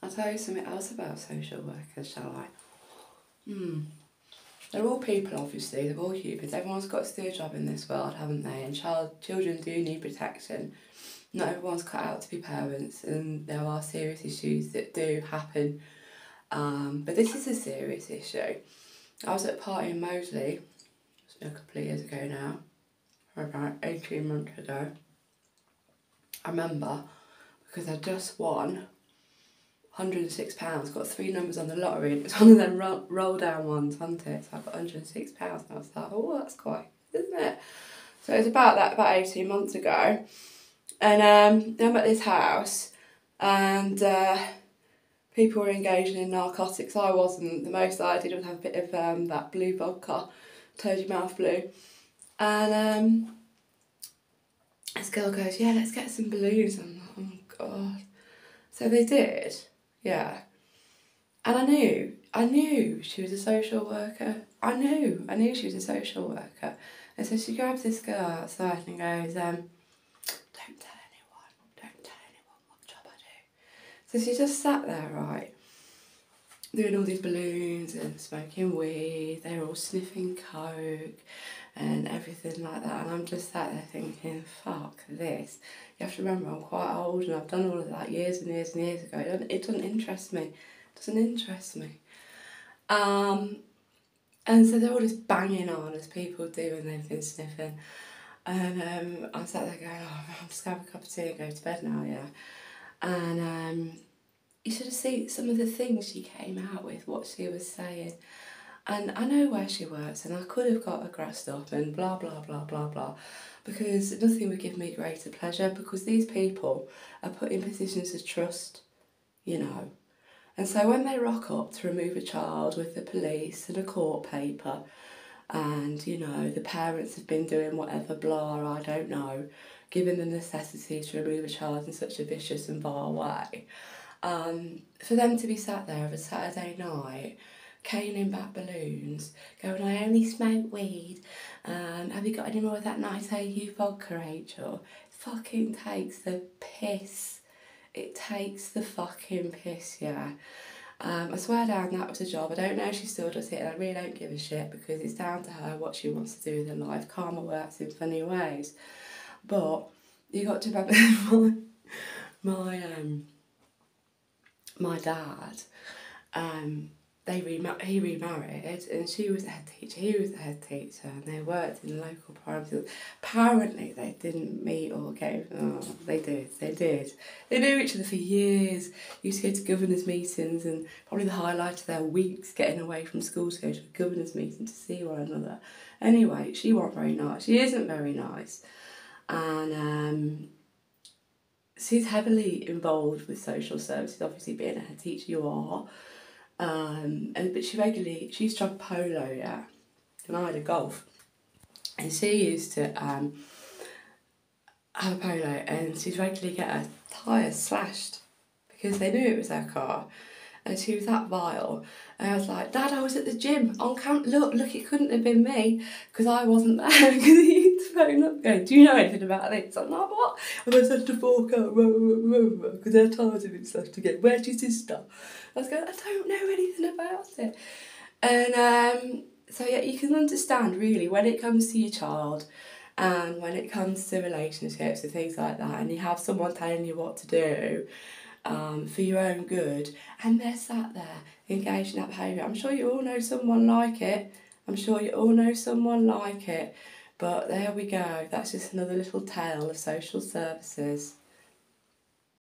I'll tell you something else about social workers, shall I? They're all people, obviously, they're all humans. Everyone's got to do a job in this world, haven't they? And children do need protection. Not everyone's cut out to be parents, and there are serious issues that do happen. But this is a serious issue. I was at a party in Moseley, a couple of years ago now, or about 18 months ago. I remember, because I just won £106, got 3 numbers on the lottery, and it was one of them roll down ones, wasn't it? So I got £106, and I was like, oh, that's quite, isn't it? So it was about 18 months ago. And I'm at this house, and people were engaging in narcotics. I wasn't. The most I did was have a bit of that blue vodka, Told Your Mouth Blue. And this girl goes, yeah, let's get some balloons. I'm like, oh God. So they did, yeah. And I knew she was a social worker. I knew she was a social worker. And so she grabs this girl outside and goes, don't tell anyone what job I do. So she just sat there, right, doing all these balloons and smoking weed. They were all sniffing coke and everything like that. And I'm just sat there thinking, fuck this. You have to remember, I'm quite old and I've done all of that years and years and years ago. It doesn't interest me. It doesn't interest me. And so they're all just banging on as people do, and they've been sniffing. And I sat there going, oh, I'm just going to have a cup of tea and go to bed now, yeah. And you should have seen some of the things she came out with, what she was saying. And I know where she works, and I could have got her grassed up and blah, blah, blah, blah, blah, because nothing would give me greater pleasure, because these people are put in positions of trust, you know. And so when they rock up to remove a child with the police and a court paper, and, you know, the parents have been doing whatever, blah, I don't know, given the necessity to remove a child in such a vicious and vile way, for them to be sat there of a Saturday night, caning back balloons, going, I only smoke weed, have you got any more of that nice AU vodka, Rachel? It fucking takes the piss. It takes the fucking piss, yeah. I swear down that was a job. I don't know if she still does it, and I really don't give a shit, because it's down to her what she wants to do with her life. Karma works in funny ways. But you got to remember my dad, he remarried, and she was the head teacher, he was the head teacher, and they worked in the local primary school. Apparently they didn't meet or get, they did. They knew each other for years, used to go to governors' meetings, and probably the highlight of their weeks getting away from school to go to a governors' meeting to see one another. Anyway, she wasn't very nice, she isn't very nice, and she's heavily involved with social services, obviously being a head teacher you are. But she used to have polo, yeah, and I had a golf, and she used to have a polo, and she'd regularly get her tyres slashed because they knew it was her car, and she was that vile. And I was like, Dad, I was at the gym on camp. Look, it couldn't have been me, because I wasn't there. Because he used to phone up going, do you know anything about this? I'm like, what? And I said to fork out, because their tyres have been slashed again. Where's your sister? I was going, I don't know anything about it. And so yeah, you can understand really when it comes to your child, and when it comes to relationships and things like that, and you have someone telling you what to do, for your own good, and they're sat there engaged in that behaviour. I'm sure you all know someone like it. But there we go. That's just another little tale of social services.